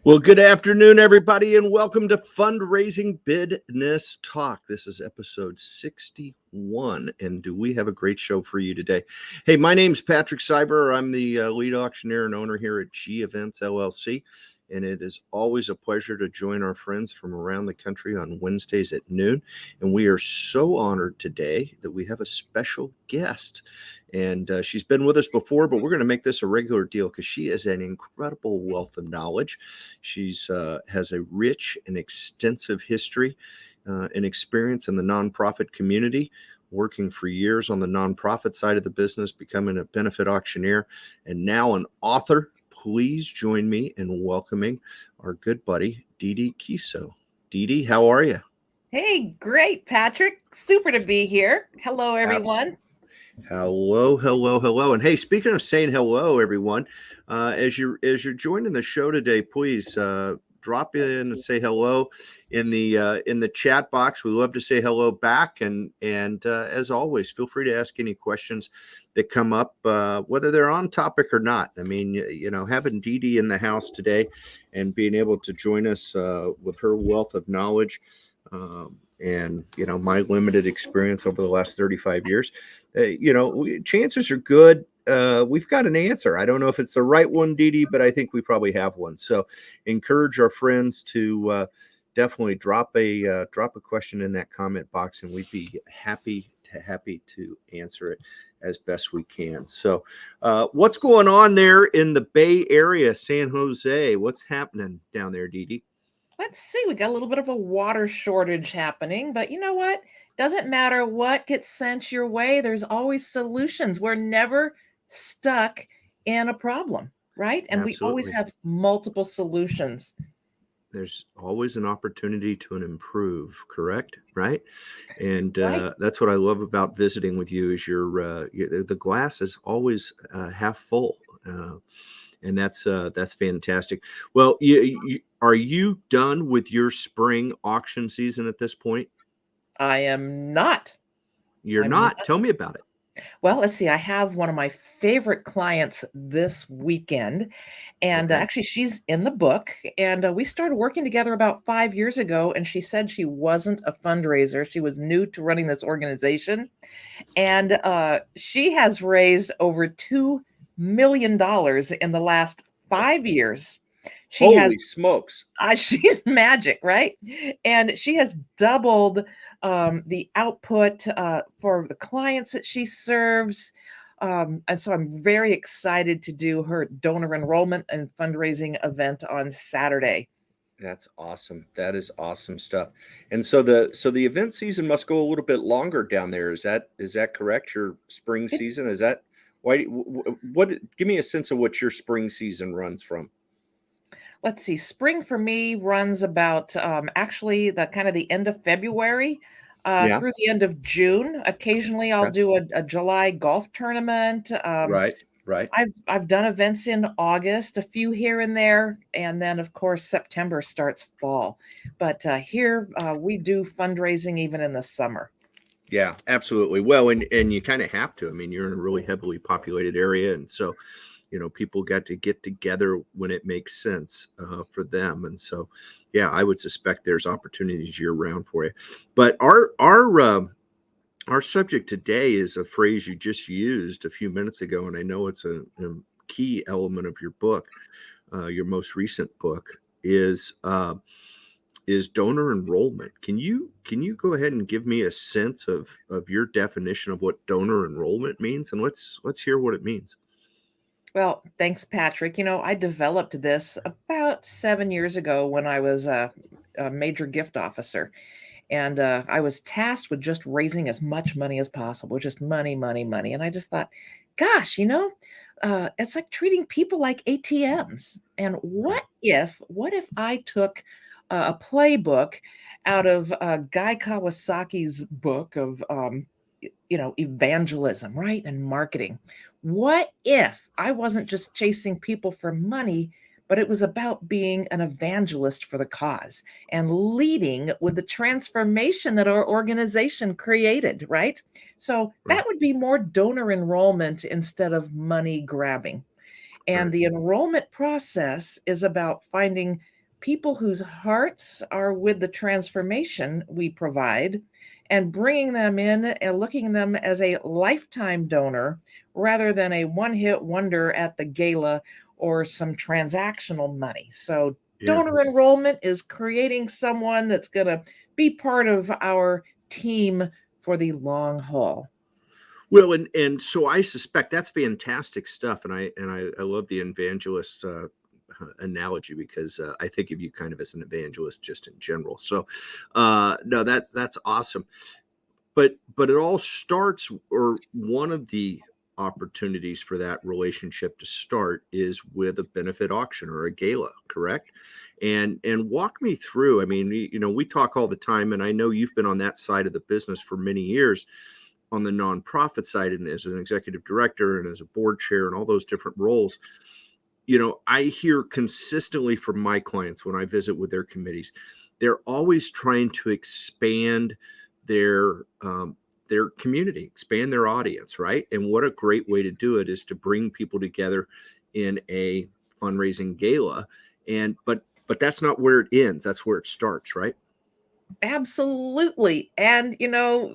Well, good afternoon, everybody, and welcome to Fundraising BIDness Talk. This is episode 61, and do we have a great show for you today? Hey, my name's Patrick Cyber. I'm the lead auctioneer and owner here at G Events LLC, and it is always a pleasure to join our friends from around the country on Wednesdays at noon. And we are so honored today that we have a special guest. And she's been with us before, but we're going to make this a regular deal because she has an incredible wealth of knowledge. She's has a rich and extensive history and experience in the nonprofit community, working for years on the nonprofit side of the business, becoming a benefit auctioneer, and now an author. Please join me in welcoming our good buddy, Dee Dee Kiesow. Dee Dee, how are you? Hey, great, Patrick. Super to be here. Hello, everyone. Hello. And hey, speaking of saying hello, everyone, as you're joining the show today, please drop in and say hello in the chat box. We love to say hello back, and as always, feel free to ask any questions that come up, whether they're on topic or not. I mean, having Dee Dee in the house today and being able to join us with her wealth of knowledge. And my limited experience over the last 35 years, chances are good we've got an answer. I don't know if it's the right one, Dee Dee, but I think we probably have one. So encourage our friends to definitely drop a question in that comment box, and we'd be happy to answer it as best we can. So what's going on there in the Bay Area, San Jose? What's happening down there, Dee Dee? Let's see. We got a little bit of a water shortage happening, but you know what? Doesn't matter what gets sent your way. There's always solutions. We're never stuck in a problem, right? And Absolutely. we always have multiple solutions. There's always an opportunity to improve, correct? Right. And Right. that's what I love about visiting with you is the glass is always half full. And that's fantastic. Well, are you done with your spring auction season at this point? I am not. You're I'm not. Tell me about it. Well, let's see. I have one of my favorite clients this weekend, and Okay. actually, she's in the book. And we started working together about 5 years ago. And she said she wasn't a fundraiser; she was new to running this organization, and she has raised over $2 million in the last 5 years. She Holy smokes! She's magic, right? And she has doubled the output for the clients that she serves. And so I'm very excited to do her donor enrollment and fundraising event on Saturday. That's awesome. That is awesome stuff. And so the event season must go a little bit longer down there. Is that correct? Your spring It- season, is that why? What? Give me a sense of what your spring season runs from. let's see, spring for me runs about actually the kind of the end of February Yeah. through the end of June. Occasionally, I'll Okay. do a July golf tournament. Right. I've done events in August, a few here and there, and then of course September starts fall. But here we do fundraising even in the summer. Yeah, absolutely. Well, and you kind of have to. I mean, you're in a really heavily populated area, and so people got to get together when it makes sense for them. And so, yeah, I would suspect there's opportunities year round for you. But our subject today is a phrase you just used a few minutes ago, and I know it's a key element of your book, your most recent book is donor enrollment. Can you go ahead and give me a sense of your definition of what donor enrollment means, and let's hear what it means. Well, thanks, Patrick. I developed this about 7 years ago when I was a major gift officer. And I was tasked with just raising as much money as possible, just money, money, money. And I just thought, gosh, it's like treating people like ATMs. And what if I took a playbook out of Guy Kawasaki's book of evangelism, right? And marketing. What if I wasn't just chasing people for money, but it was about being an evangelist for the cause and leading with the transformation that our organization created, right? So that would be more donor enrollment instead of money grabbing. And Right. the enrollment process is about finding people whose hearts are with the transformation we provide and bringing them in and looking at them as a lifetime donor rather than a one-hit wonder at the gala or some transactional money. So Yeah. donor enrollment is creating someone that's going to be part of our team for the long haul. Well, and so I suspect that's fantastic stuff, and I love the evangelist analogy because I think of you kind of as an evangelist just in general. So, no, that's awesome. But it all starts, or one of the opportunities for that relationship to start is with a benefit auction or a gala, correct? And walk me through. I mean, we talk all the time, and I know you've been on that side of the business for many years, on the nonprofit side, and as an executive director and as a board chair and all those different roles. I hear consistently from my clients when I visit with their committees, they're always trying to expand their their community, expand their audience, right? And what a great way to do it is to bring people together in a fundraising gala. But that's not where it ends. That's where it starts, right? Absolutely. And,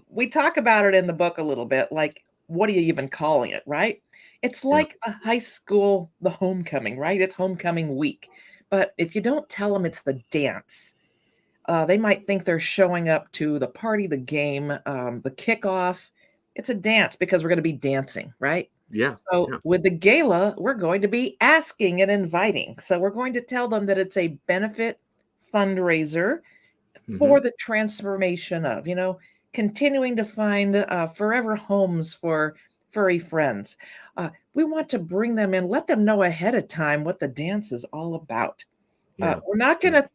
we talk about it in the book a little bit, like, what are you even calling it, right? It's Yeah. like a high school, the homecoming, right? It's homecoming week. But if you don't tell them it's the dance, they might think they're showing up to the party, the game, the kickoff. It's a dance because we're going to be dancing, right? Yeah. So Yeah. with the gala, we're going to be asking and inviting. So we're going to tell them that it's a benefit fundraiser Hmm. for the transformation of, continuing to find forever homes for furry friends. We want to bring them in, let them know ahead of time what the dance is all about. Yeah. We're not going Yeah. to,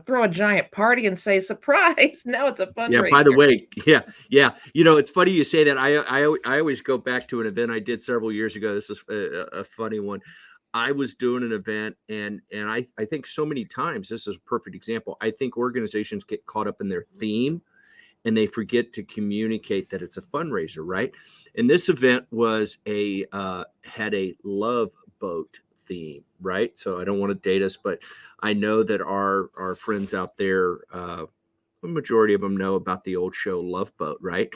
throw a giant party and say, surprise, now it's a Yeah. By the fundraiser. way, yeah, yeah. It's funny you say that. I always go back to an event I did several years ago. This is a funny one. I was doing an event, and I think so many times, this is a perfect example. I think organizations get caught up in their theme and they forget to communicate that it's a fundraiser, right? And this event was had a love boat theme, right? So I don't want to date us, but I know that our friends out there, the majority of them know about the old show Love Boat, right?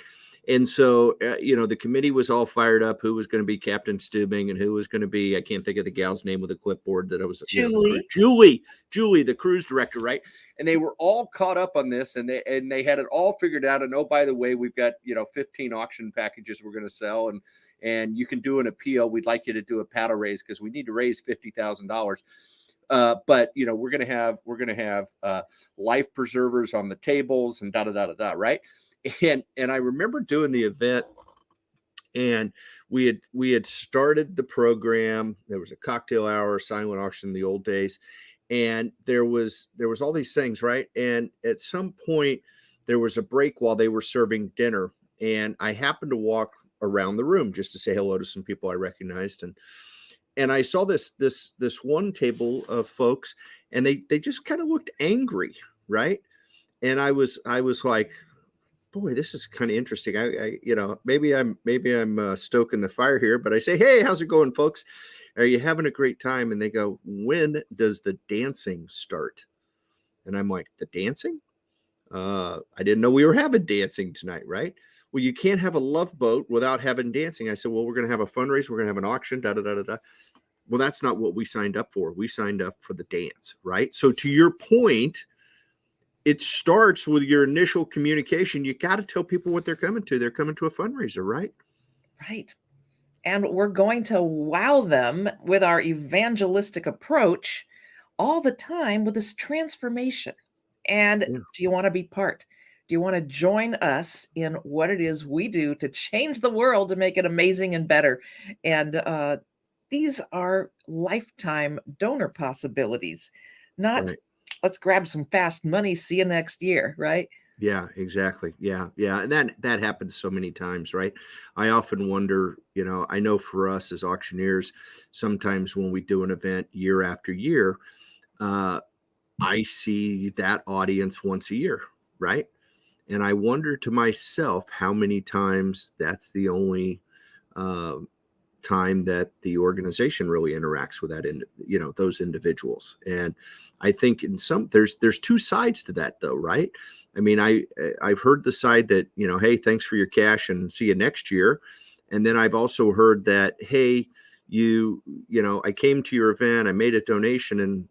And so, the committee was all fired up who was going to be Captain Steubing and who was going to be, I can't think of the gal's name with a clipboard that I was, Julie. Julie, the cruise director, right? And they were all caught up on this, and they had it all figured out. And oh, by the way, we've got 15 auction packages we're going to sell, and you can do an appeal. We'd like you to do a paddle raise because we need to raise $50,000. But we're gonna have life preservers on the tables and da da da da da, right? And I remember doing the event, and we had started the program. There was a cocktail hour, silent auction in the old days, and there was all these things, right? And at some point, there was a break while they were serving dinner, and I happened to walk around the room just to say hello to some people I recognized, and I saw this one table of folks, and they just kind of looked angry, right? And I was like, boy, this is kind of interesting. Maybe I'm stoking the fire here, but I say, hey, how's it going, folks? Are you having a great time? And they go, when does the dancing start? And I'm like, the dancing? I didn't know we were having dancing tonight, right? Well, you can't have a love boat without having dancing. I said, well, we're going to have a fundraiser. We're going to have an auction, da da da da da. Well, that's not what we signed up for. We signed up for the dance, right? So to your point, it starts with your initial communication. You got to tell people what they're coming to. They're coming to a fundraiser, right? Right. And we're going to wow them with our evangelistic approach all the time with this transformation. And Yeah. do you want to be part? Do you want to join us in what it is we do to change the world to make it amazing and better? And these are lifetime donor possibilities, not Right. let's grab some fast money, see you next year, right? Yeah, exactly. Yeah, yeah. And that happens so many times, right? I often wonder, I know for us as auctioneers, sometimes when we do an event year after year, uh, I see that audience once a year, right? And I wonder to myself how many times that's the only uh, time that the organization really interacts with that those individuals. And I think in some there's two sides to that though, right? I mean, I've heard the side that, hey, thanks for your cash and see you next year. And then I've also heard that, hey, I came to your event, I made a donation, and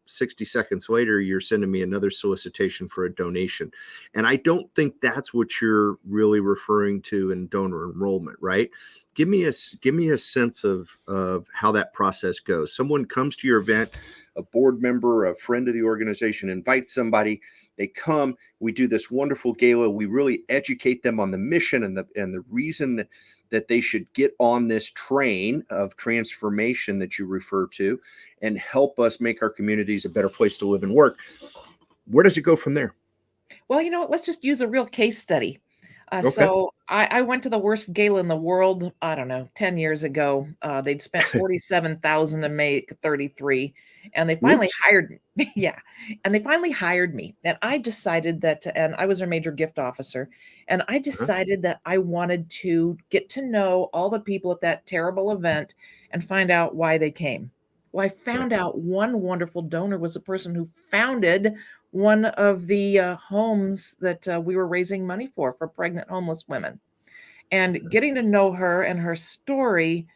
60 seconds later you're sending me another solicitation for a donation. And I don't think that's what you're really referring to in donor enrollment, right? Give me a sense of how that process goes. Someone comes to your event, a board member, a friend of the organization invites somebody, they come, we do this wonderful gala, we really educate them on the mission and the reason that they should get on this train of transformation that you refer to and help us make our communities a better place to live and work. Where does it go from there? Well, let's just use a real case study. Okay. So I went to the worst gala in the world, I don't know, 10 years ago. They'd spent 47,000 to make 33, and they finally Whoops. hired me. Yeah. And they finally hired me. And I decided and I was their major gift officer. And I decided that I wanted to get to know all the people at that terrible event and find out why they came. Well, I found out one wonderful donor was the person who founded one of the homes that we were raising money for pregnant homeless women. And getting to know her and her story,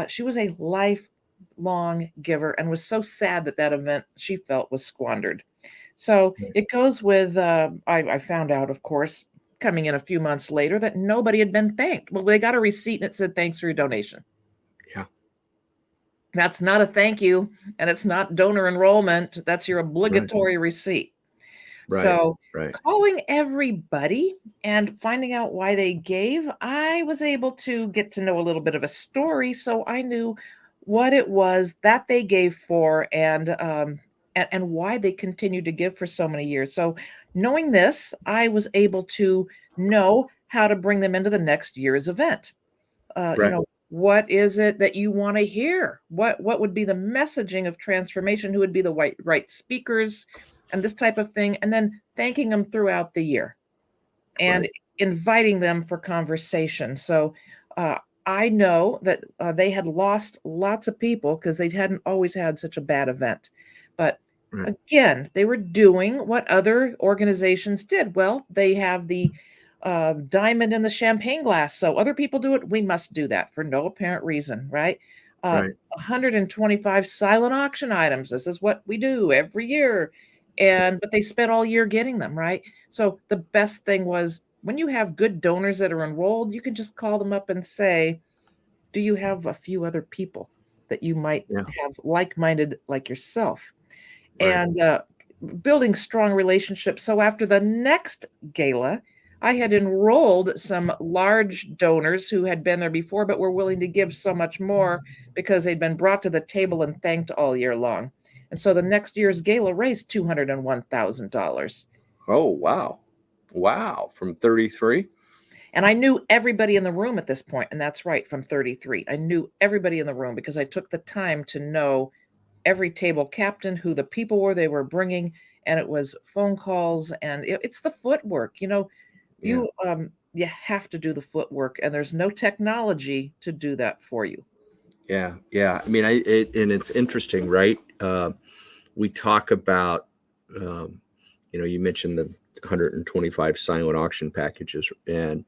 she was a lifelong giver and was so sad that event she felt was squandered. So it goes with, I found out, of course, coming in a few months later, that nobody had been thanked. Well, they got a receipt and it said, "Thanks for your donation." Yeah. That's not a thank you, and it's not donor enrollment. That's your obligatory receipt. Right. So Right. calling everybody and finding out why they gave, I was able to get to know a little bit of a story, so I knew what it was that they gave for and why they continued to give for so many years. So knowing this, I was able to know how to bring them into the next year's event. Right. What is it that you want to hear? What would be the messaging of transformation? Who would be the right speakers and this type of thing? And then thanking them throughout the year and inviting them for conversation. So I know that they had lost lots of people because they hadn't always had such a bad event. But again, they were doing what other organizations did. Well, they have the diamond in the champagne glass. So other people do it. We must do that for no apparent reason, right? 125 silent auction items. This is what we do every year. But they spent all year getting them, right? So the best thing was when you have good donors that are enrolled, you can just call them up and say, "Do you have a few other people that you might have like-minded like yourself?" And building strong relationships. So after the next gala, I had enrolled some large donors who had been there before, but were willing to give so much more because they'd been brought to the table and thanked all year long. And so the next year's gala raised $201,000. Oh, wow. Wow. From 33? And I knew everybody in the room at this point, and that's right, from 33. I knew everybody in the room because I took the time to know every table captain, who the people were they were bringing, and it was phone calls, and it's the footwork. You have to do the footwork, and there's no technology to do that for you. Yeah. I mean, and it's interesting, right? We talk about, you mentioned the 125 silent auction packages, and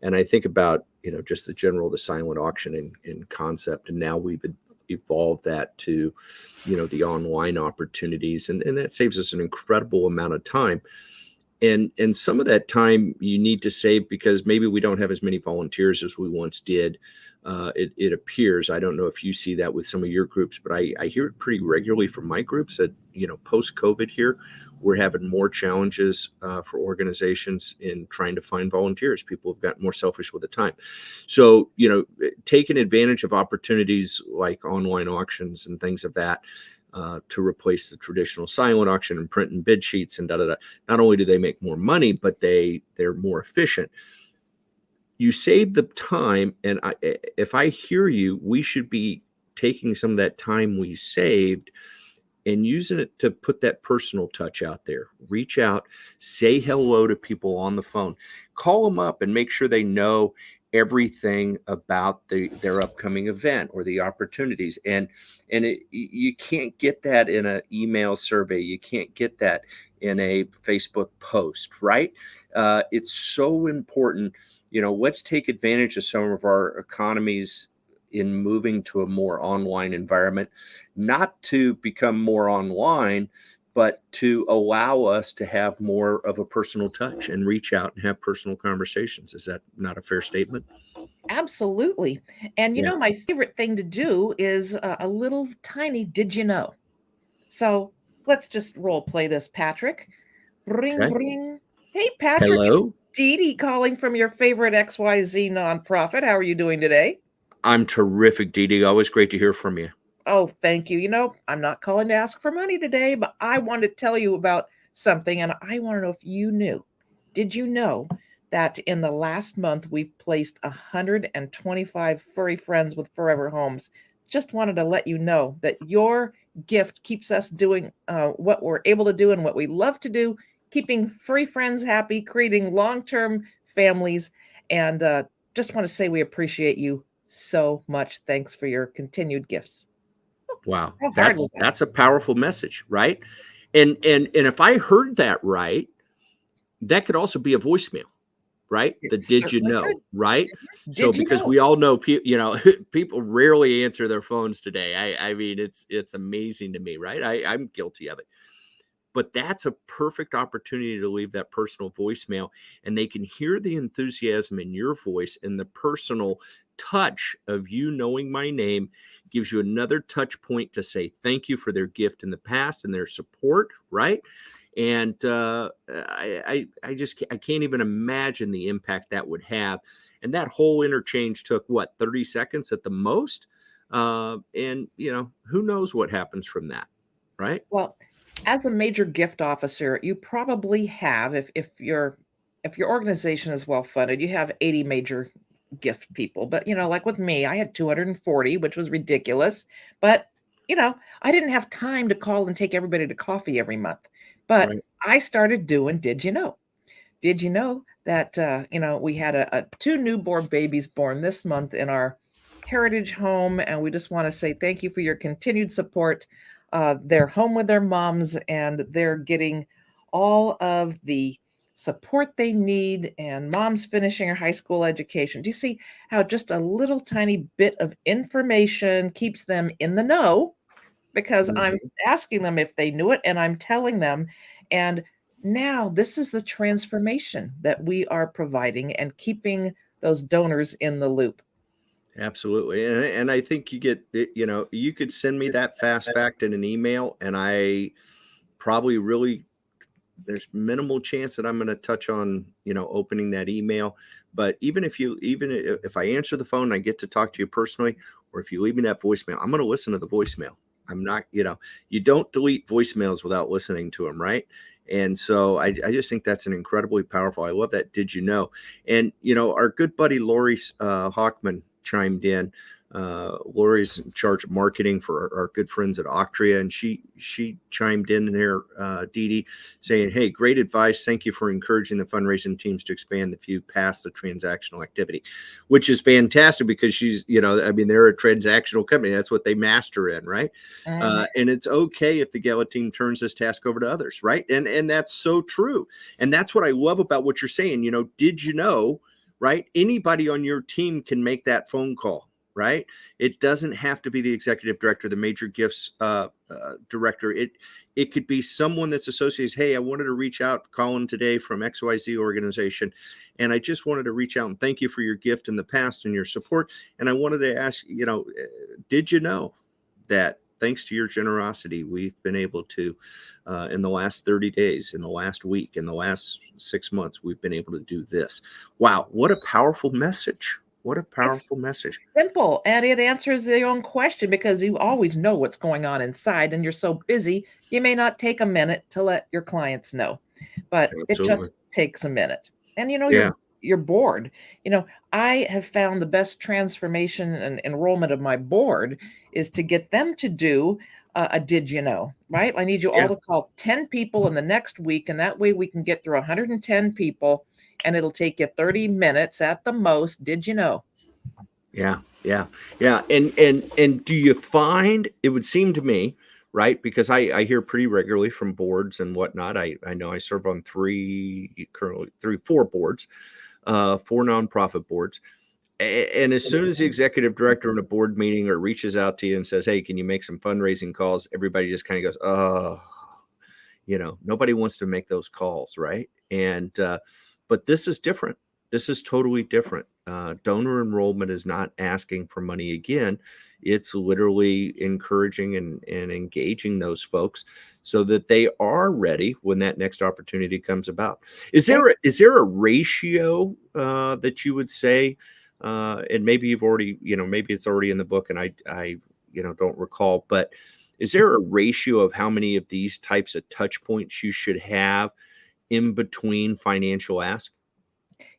I think about, just the silent auction in concept, and now we've evolved that to, the online opportunities, and that saves us an incredible amount of time. And some of that time you need to save because maybe we don't have as many volunteers as we once did. It appears, I don't know if you see that with some of your groups, but I hear it pretty regularly from my groups that, post COVID here, we're having more challenges for organizations in trying to find volunteers. People have gotten more selfish with the time. So, taking advantage of opportunities like online auctions and things of that, to replace the traditional silent auction and print and bid sheets and Not only do they make more money, but they're more efficient. You save the time, and if I hear you, we should be taking some of that time we saved and using it to put that personal touch out there. Reach out, say hello to people on the phone, call them up and make sure they know, everything about their upcoming event or the opportunities. And you can't get that in an email survey. You can't get that in a Facebook post, right? It's so important. Let's take advantage of some of our economies in moving to a more online environment, not to become more online, but to allow us to have more of a personal touch and reach out and have personal conversations. Is that not a fair statement? Absolutely. And Yeah. my favorite thing to do is a little tiny did you know? So let's just role play this, Patrick. Ring, Okay. ring. Hey, Patrick, it's Hello. Dee Dee calling from your favorite XYZ nonprofit. How are you doing today? I'm terrific, Dee Dee. Always great to hear from you. Oh, thank you. I'm not calling to ask for money today, but I want to tell you about something, and I want to know if you knew. Did you know that in the last month we've placed 125 furry friends with forever homes? Just wanted to let you know that your gift keeps us doing what we're able to do and what we love to do, keeping furry friends happy, creating long-term families, and just want to say we appreciate you so much. Thanks for your continued gifts. Wow. How hard was That's that? that's a powerful message, right? And if I heard that right, that could also be a voicemail, right? It The did you certainly could. know, right? So Did you because know? we all know people rarely answer their phones today. I mean it's amazing to me, right? I'm guilty of it. But that's a perfect opportunity to leave that personal voicemail, and they can hear the enthusiasm in your voice, and the personal touch of you knowing my name gives you another touch point to say thank you for their gift in the past and their support, right? And I can't even imagine the impact that would have. And that whole interchange took what, 30 seconds at the most. And who knows what happens from that, right? Well, as a major gift officer, you probably have, if your organization is well funded, you have 80 major gift people. But like with me, I had 240, which was ridiculous. But I didn't have time to call and take everybody to coffee every month. But Right. I started doing did you know? Did you know that we had two newborn babies born this month in our heritage home, and we just want to say thank you for your continued support. They're home with their moms, and they're getting all of the support they need. And mom's finishing her high school education. Do you see how just a little tiny bit of information keeps them in the know? Because I'm Mhm. asking them if they knew it, and I'm telling them. And now this is the transformation that we are providing and keeping those donors in the loop. Absolutely. And I think you could send me that fast fact in an email, and I probably really, there's minimal chance that I'm going to touch on, opening that email. But even if I answer the phone and I get to talk to you personally, or if you leave me that voicemail, I'm going to listen to the voicemail. I'm not, you don't delete voicemails without listening to them, right? And so I just think that's an incredibly powerful. I love that. Did you know? And our good buddy Lori Hawkman chimed in. Lori's in charge of marketing for our good friends at Octria, and she chimed in there, Dee Dee, saying, "Hey, great advice. Thank you for encouraging the fundraising teams to expand the view past the transactional activity," which is fantastic because she's, I mean, they're a transactional company. That's what they master in, right? Mhm. And it's okay if the Gala team turns this task over to others, right? And that's so true. And that's what I love about what you're saying. Did you know? Right? Anybody on your team can make that phone call, right? It doesn't have to be the executive director, the major gifts director. It could be someone that's associated. Hey, I wanted to reach out, Colin today from XYZ organization, and I just wanted to reach out and thank you for your gift in the past and your support. And I wanted to ask, did you know that thanks to your generosity, we've been able to, in the last 30 days, in the last week, in the last 6 months, we've been able to do this. Wow, what a powerful message. What a It's powerful message. simple, and it answers your own question because you always know what's going on inside, and you're so busy, you may not take a minute to let your clients know, but it Absolutely. just takes a minute. And Yeah. you're bored. I have found the best transformation and enrollment of my board is to get them to do a did you know, right? I need you all Yeah. to call 10 people in the next week, and that way we can get through 110 people, and it'll take you 30 minutes at the most. Did you know? Yeah, yeah, yeah. And do you find it would seem to me, right? Because I hear pretty regularly from boards and whatnot. I know I serve on currently four boards, four nonprofit boards. And as soon as the executive director in a board meeting or reaches out to you and says, "Hey, can you make some fundraising calls?" Everybody just kind of goes, "Oh, nobody wants to make those calls, right?" And but this is different. This is totally different. Donor enrollment is not asking for money again. It's literally encouraging and engaging those folks so that they are ready when that next opportunity comes about. Yeah. Is there a ratio that you would say, and maybe you've already, maybe it's already in the book, and I don't recall, but is there a ratio of how many of these types of touch points you should have in between financial ask?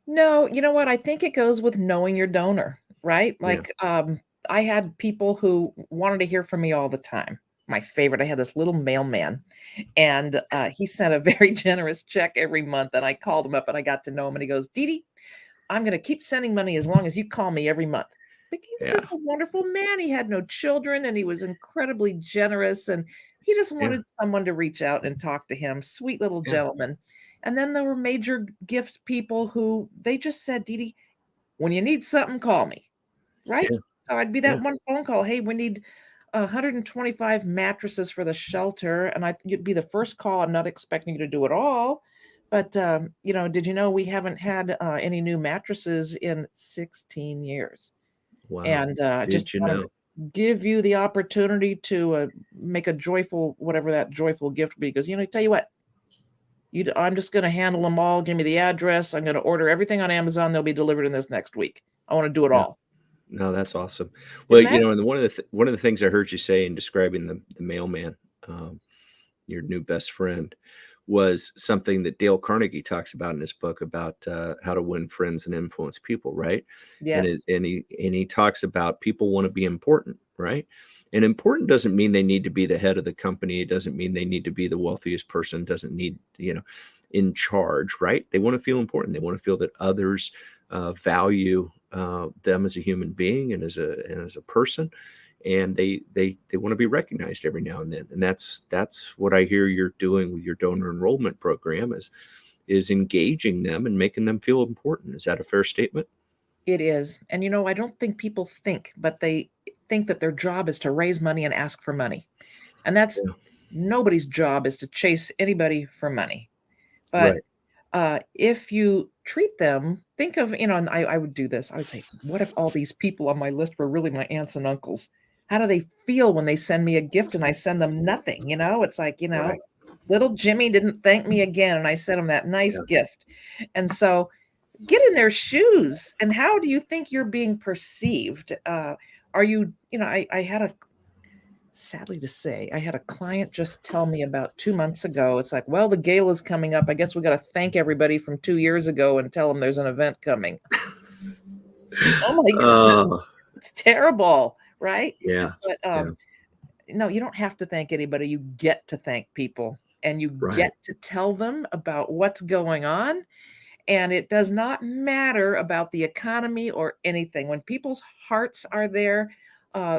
No, you know what? I think it goes with knowing your donor, right? Yeah. Like, I had people who wanted to hear from me all the time. My favorite, I had this little mailman, and he sent a very generous check every month. And I called him up and I got to know him. And he goes, Dee Dee, I'm going to keep sending money as long as you call me every month. Like, he was Yeah. just a wonderful man. He had no children and he was incredibly generous. And he just Yeah. wanted someone to reach out and talk to him. Sweet little Yeah. gentleman. And then there were major gift people who they just said, Dee Dee, when you need something, call me. Right? Yeah. So I'd be that Yeah. one phone call. Hey, we need 125 mattresses for the shelter. And you'd be the first call. I'm not expecting you to do it all. But, did you know we haven't had any new mattresses in 16 years? Wow. And just Did you want know? to give you the opportunity to make a joyful, whatever that joyful gift would be. Because, tell you what, I'm just going to handle them all. Give me the address. I'm going to order everything on Amazon. They'll be delivered in this next week. I want to do it Yeah. all. No, that's awesome. Well, Imagine. and one of the things I heard you say in describing the mailman, um, your new best friend, was something that Dale Carnegie talks about in his book about how to win friends and influence people, right? Yes. And he talks about people want to be important, right? And important doesn't mean they need to be the head of the company. It doesn't mean they need to be the wealthiest person. Doesn't need in charge, right? They want to feel important. They want to feel that others value them as a human being and as a person, and they want to be recognized every now and then. And that's what I hear you're doing with your donor enrollment program is engaging them and making them feel important. Is that a fair statement? It is. And I don't think people think, but they think that their job is to raise money and ask for money. And that's Yeah. nobody's job is to chase anybody for money. But Right. if you treat them, think of, and I would do this. I would say, what if all these people on my list were really my aunts and uncles? How do they feel when they send me a gift and I send them nothing? It's like, Right. little Jimmy didn't thank me again. And I sent him that nice Yeah. gift. And so get in their shoes. And how do you think you're being perceived? Are you, I had sadly to say, I had a client just tell me about 2 months ago. It's like, well, the gala's coming up. I guess we got to thank everybody from 2 years ago and tell them there's an event coming. Oh my goodness. Oh, It's terrible, right? yeah. But Yeah. no, you don't have to thank anybody. You get to thank people and you Right. get to tell them about what's going on. And it does not matter about the economy or anything. When people's hearts are there,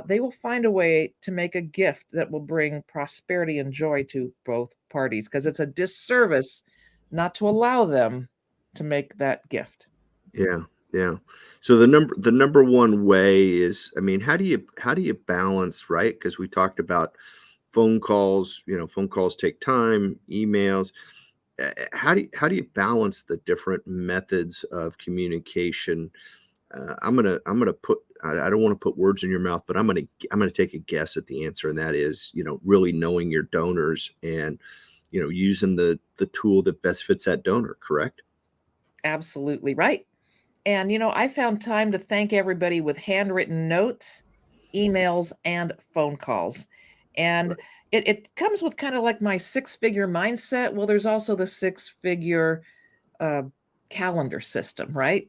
they will find a way to make a gift that will bring prosperity and joy to both parties because it's a disservice not to allow them to make that gift. Yeah. Yeah. So the number one way is, I mean, how do you balance, right? Because we talked about phone calls, phone calls take time, emails. How do you balance the different methods of communication? I'm gonna put I don't want to put words in your mouth, but I'm gonna take a guess at the answer, and that is, really knowing your donors and using the tool that best fits that donor. Correct? Absolutely right. And, I found time to thank everybody with handwritten notes, emails, and phone calls. And Right. it comes with kind of like my six-figure mindset. Well, there's also the six-figure uh, calendar system, right?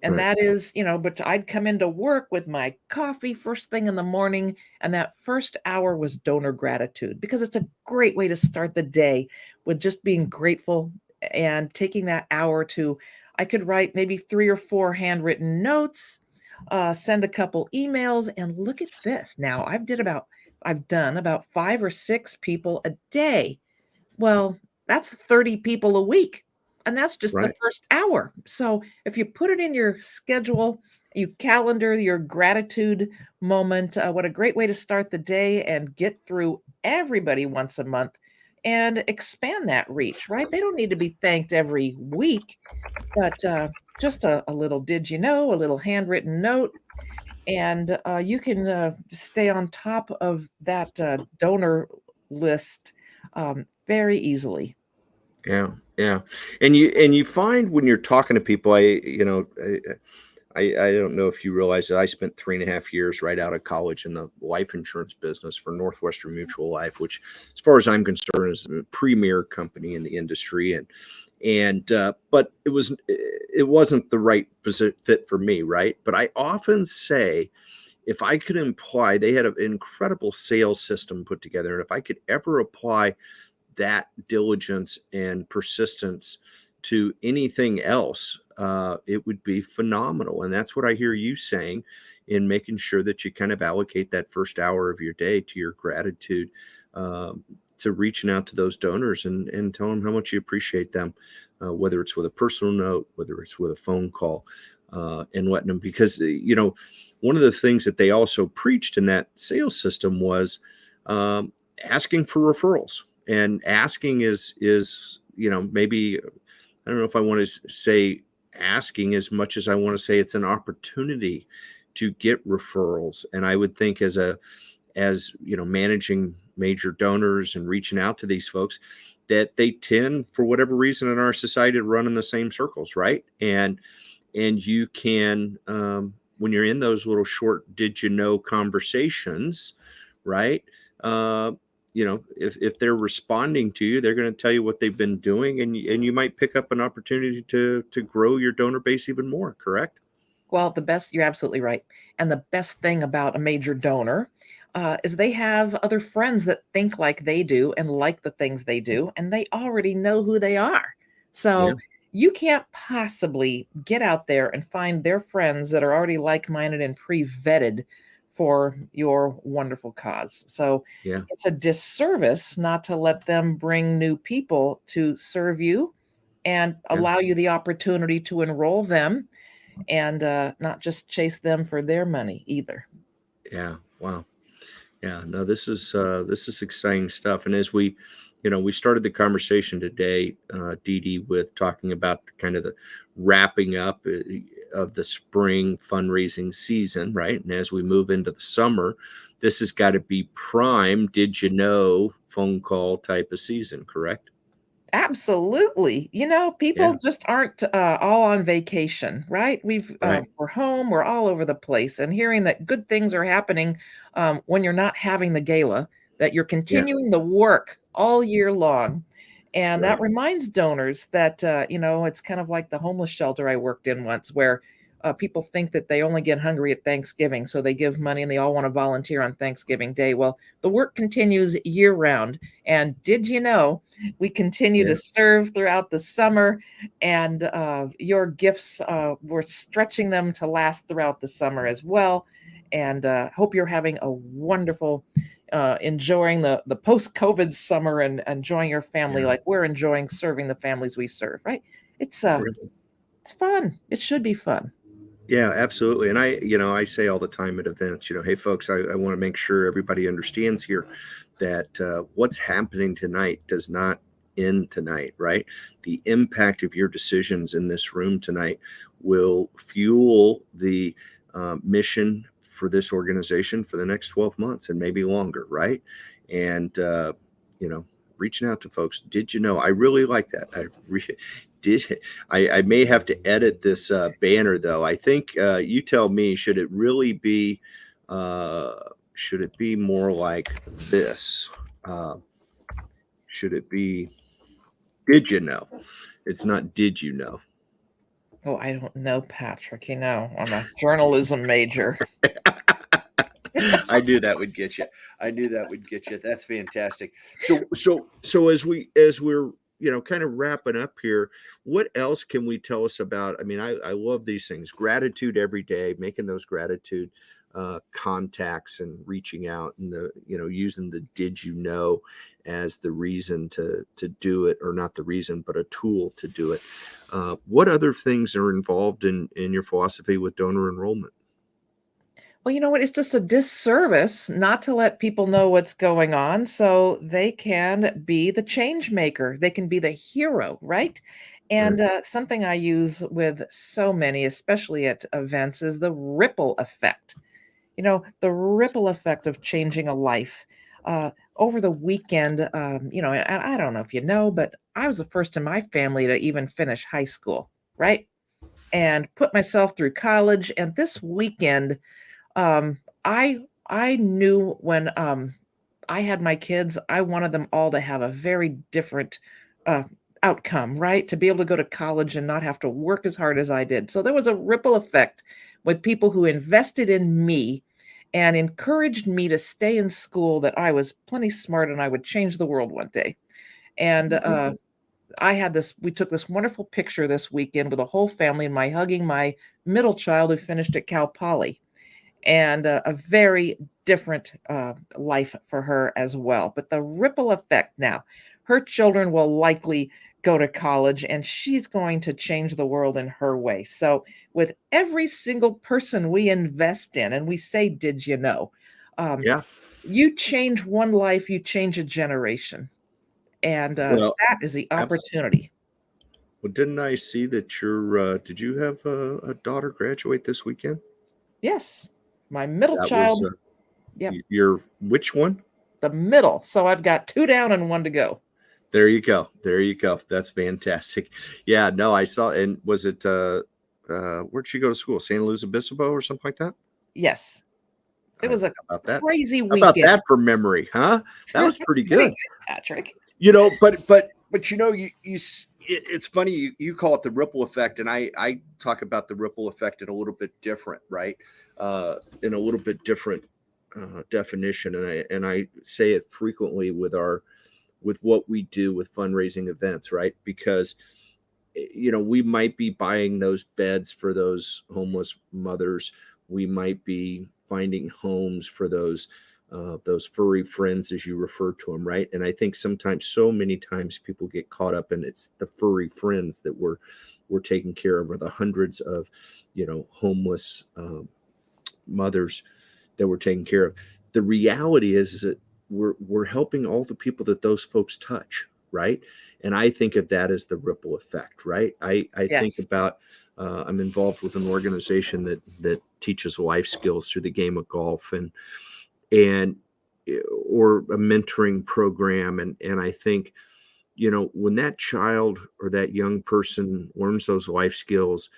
And Right. that is, but I'd come into work with my coffee first thing in the morning. And that first hour was donor gratitude because it's a great way to start the day with just being grateful and taking that hour to, I could write maybe 3 or 4 handwritten notes, send a couple emails, and look at this. Now I've done about 5 or 6 people a day. Well, that's 30 people a week, and that's just the Right. first hour. So if you put it in your schedule, you calendar your gratitude moment, what a great way to start the day and get through everybody once a month and expand that reach, right? They don't need to be thanked every week, but just a little did you know, a little handwritten note, and you can stay on top of that donor list very easily. Yeah. Yeah. And you find when you're talking to people, I don't know if you realize that I spent 3.5 years right out of college in the life insurance business for Northwestern Mutual Life, which, as far as I'm concerned, is a premier company in the industry. But it wasn't the right fit for me, right? But I often say, if I could imply, they had an incredible sales system put together, and if I could ever apply that diligence and persistence to anything else, it would be phenomenal. And that's what I hear you saying, in making sure that you kind of allocate that first hour of your day to your gratitude, to reaching out to those donors and tell them how much you appreciate them, whether it's with a personal note, whether it's with a phone call, and letting them, because, one of the things that they also preached in that sales system was, asking for referrals. And asking is maybe, I don't know if I want to say asking as much as I want to say it's an opportunity to get referrals. And I would think, managing major donors and reaching out to these folks, that they tend, for whatever reason in our society, to run in the same circles, right? And you can, when you're in those little short did you know conversations, right? uh, if they're responding to you, they're going to tell you what they've been doing, and you might pick up an opportunity to grow your donor base even more. Correct? Well, you're absolutely right. And the best thing about a major donor is they have other friends that think like they do and like the things they do, and they already know who they are. Yeah. So you can't possibly get out there and find their friends that are already like minded and pre vetted for your wonderful cause. So Yeah. it's a disservice not to let them bring new people to serve you and Yeah. allow you the opportunity to enroll them and not just chase them for their money either. Yeah. Wow. Yeah, no, this is exciting stuff. And as we started the conversation today, Dee Dee, with talking about kind of the wrapping up, of the spring fundraising season, right? And as we move into the summer, this has got to be prime, did you know, phone call type of season, correct? Absolutely. People Yeah. just aren't all on vacation, right? Right. We're home, we're all over the place, and hearing that good things are happening when you're not having the gala, that you're Yeah. continuing the work all year long, and that Right. reminds donors that it's kind of like the homeless shelter I worked in once, where people think that they only get hungry at Thanksgiving, so they give money and they all want to volunteer on Thanksgiving Day. Well, the work continues year round, and did you know? We continue Yeah. to serve throughout the summer, and your gifts, we're stretching them to last throughout the summer as well. And hope you're having a wonderful, enjoying the post COVID summer and enjoying your family Yeah. like we're enjoying serving the families we serve. Right? It's uh, Really. it's fun. It should be fun. Yeah, absolutely. And I say all the time at events, hey, folks, I want to make sure everybody understands here that, what's happening tonight does not end tonight, right? The impact of your decisions in this room tonight will fuel the, mission for this organization for the next 12 months and maybe longer, right? And, you know, reaching out to folks. Did you know? I really like that. Did I may have to edit this, banner though. I think, you tell me, uh, should it be more like this? Uh, should it be, did you know? It's not, did you know? Oh, I don't know, Patrick. I'm a journalism major. I knew that would get you. I knew that would get you. That's fantastic. So as we're kind of wrapping up here, what else can we tell us about? I mean, I love these things. Gratitude every day, making those gratitude contacts and reaching out, and using the did you know as the reason to do it, or not the reason, but a tool to do it. What other things are involved in your philosophy with donor enrollment? Well, you know what? It's just a disservice not to let people know what's going on so they can be the change maker. They can be the hero, right? Right. And something I use with so many, especially at events, is the ripple effect. The ripple effect of changing a life. Over the weekend, and I don't know if you know, but I was the first in my family to even finish high school, right? And put myself through college. And this weekend, um, I knew when, I had my kids, I wanted them all to have a very different, uh, outcome, right? To be able to go to college and not have to work as hard as I did. So there was a ripple effect with people who invested in me and encouraged me to stay in school, that I was plenty smart and I would change the world one day. And, we took this wonderful picture this weekend with a whole family and my hugging my middle child who finished at Cal Poly, and a very different life for her as well. But the ripple effect now, her children will likely go to college and she's going to change the world in her way. So, with every single person we invest in, and we say, did you know? Um, Yeah. you change one life, you change a generation. And Well, that is the abs- opportunity. well, didn't I see that did you have a daughter graduate this weekend? Yes, my middle That was child, yep, your which one? the middle. So I've got two down and one to go. There you go. There you go. That's fantastic. Yeah, no, I saw. And was it where'd she go to school? San Luis Obispo or something like that? Yes. It How was a about that? crazy How about weekend. that for memory, huh? That was That's pretty pretty good. good, Patrick. But it's funny you call it the ripple effect, and I talk about the ripple effect in a little bit different, right? In a little bit different definition, and I say it frequently with what we do with fundraising events, right? Because we might be buying those beds for those homeless mothers. We might be finding homes for those furry friends, as you refer to them, right? And I think sometimes, so many times, people get caught up in it's the furry friends that we're taking care of, or the hundreds of homeless mothers that we're taking care of. The reality is that we're helping all the people that those folks touch, right? And I think of that as the ripple effect, right? I think Yes. about I'm involved with an organization that teaches life skills through the game of golf, and or a mentoring program, and I think when that child or that young person learns those life skills,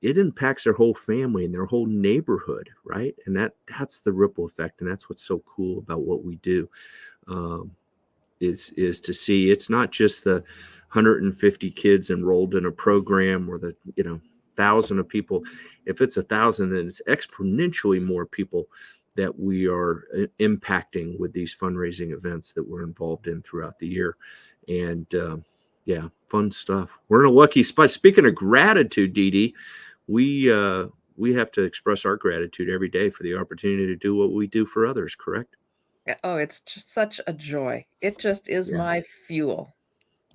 it impacts their whole family and their whole neighborhood, right? And that's the ripple effect, and that's what's so cool about what we do. um, is to see it's not just the 150 kids enrolled in a program, or the 1,000 of people. If it's 1,000, then it's exponentially more people that we are impacting with these fundraising events that we're involved in throughout the year. And yeah, fun stuff. We're in a lucky spot. Speaking of gratitude, Dee Dee, we have to express our gratitude every day for the opportunity to do what we do for others, correct? Oh, it's just such a joy. It just is Yeah. my fuel.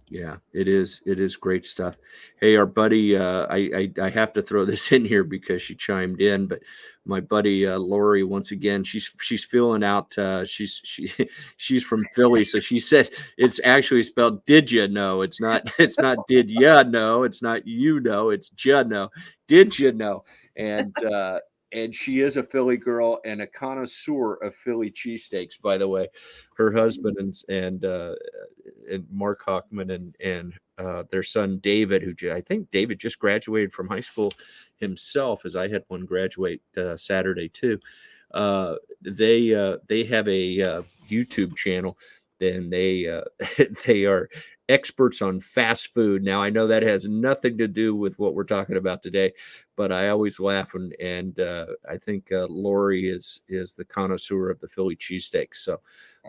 Yeah, it is. It is great stuff. Hey, our buddy, I have to throw this in here because she chimed in, but my buddy Lori, once again, she's filling out. She's from Philly, so she said it's actually spelled did you know? It's not did ya know? It's not you know? It's ja know? Did you know? And she is a Philly girl and a connoisseur of Philly cheesesteaks, by the way. Her husband and Mark Hockman and their son David, I think David just graduated from high school himself, as I had one graduate Saturday too. They have a YouTube channel then they they are experts on fast food. Now, I know that has nothing to do with what we're talking about today, but I always laugh, and I think Lori is the connoisseur of the Philly cheesesteak. So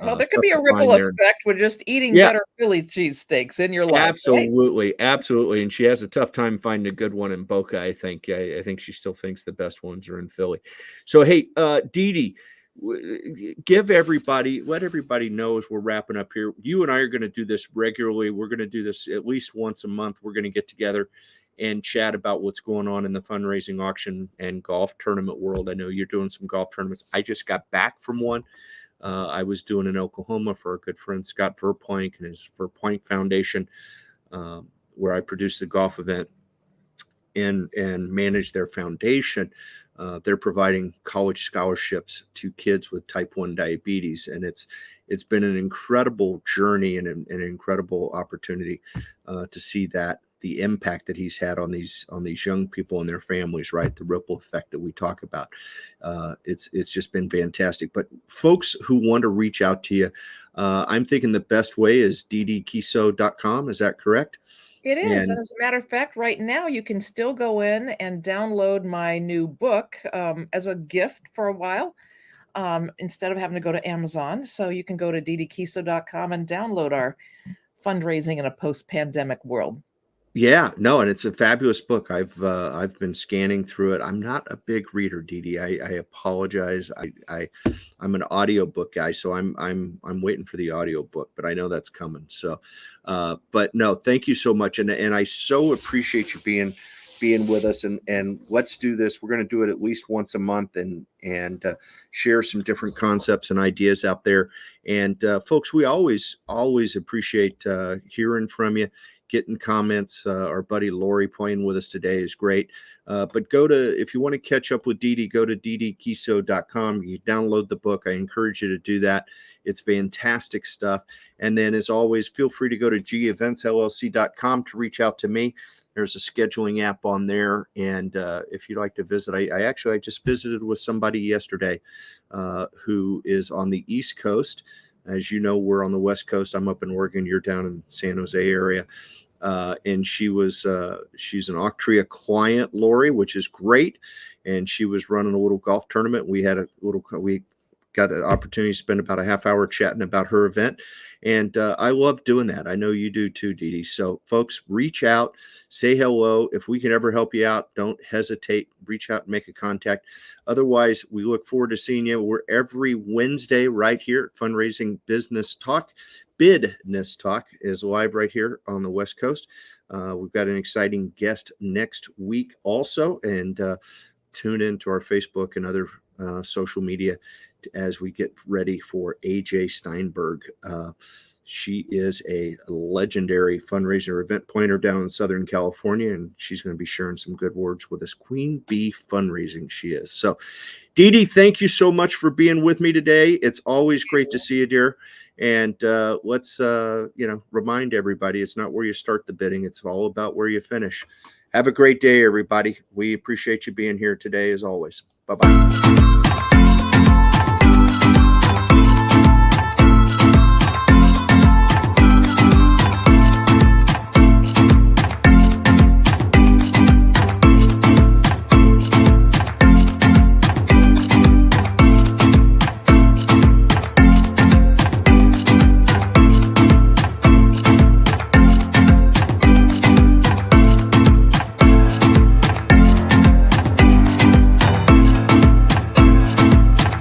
Well, there could tough be to a ripple find there. effect with just eating Yeah, better Philly cheesesteaks in your life, right? absolutely, absolutely, and she has a tough time finding a good one in Boca, I think. I think she still thinks the best ones are in Philly. So, hey, Dee Dee, let everybody know as we're wrapping up here. You and I are going to do this regularly. We're going to do this at least once a month. We're going to get together and chat about what's going on in the fundraising, auction, and golf tournament world. I know you're doing some golf tournaments. I just got back from one. I was doing in Oklahoma for our good friend Scott Verplank and his Verplank Foundation, where I produced the golf event and manage their foundation. They're providing college scholarships to kids with type 1 diabetes, and it's been an incredible journey and an incredible opportunity to see that the impact that he's had on these young people and their families, right? The ripple effect that we talk about. It's just been fantastic. But folks who want to reach out to you, I'm thinking the best way is ddkiesow.com. Is that correct? It is, and And as a matter of fact, right now you can still go in and download my new book as a gift for a while instead of having to go to Amazon. So you can go to ddkiesow.com and download our fundraising in a post-pandemic world. Yeah, no, and it's a fabulous book. I've been scanning through it. I'm not a big reader, Dee Dee. I apologize. I'm an audiobook guy, so I'm waiting for the audiobook, but I know that's coming. So but no, thank you so much. And I so appreciate you being with us, and let's do this. We're going to do it at least once a month and share some different concepts and ideas out there. And folks, we always appreciate hearing from you, getting comments. Our buddy Lori playing with us today is great. But if you want to catch up with Dee Dee, go to ddkiesow.com. You download the book. I encourage you to do that. It's fantastic stuff. And then, as always, feel free to go to geventsllc.com to reach out to me. There's a scheduling app on there. And if you'd like to visit, I just visited with somebody yesterday who is on the East Coast. As you know, we're on the West Coast. I'm up in Oregon. You're down in San Jose area. And she's an Auctria client, Lori, which is great. And she was running a little golf tournament. We got the opportunity to spend about a half hour chatting about her event. And I love doing that. I know you do too, Dee Dee. So folks, reach out, say hello. If we can ever help you out, don't hesitate. Reach out and make a contact. Otherwise, we look forward to seeing you. We're every Wednesday right here at Fundraising Business Talk. BIDness Talk is live right here on the West Coast. We've got an exciting guest next week also. And tune in to our Facebook and other social media as we get ready for AJ Steinberg. She is a legendary fundraiser event planner down in Southern California, and she's going to be sharing some good words with us. Queen Bee Fundraising, she is. So, Dee Dee, thank you so much for being with me today. It's always great to see you, dear. And let's remind everybody, it's not where you start the bidding, it's all about where you finish. Have a great day, everybody. We appreciate you being here today, as always. Bye-bye.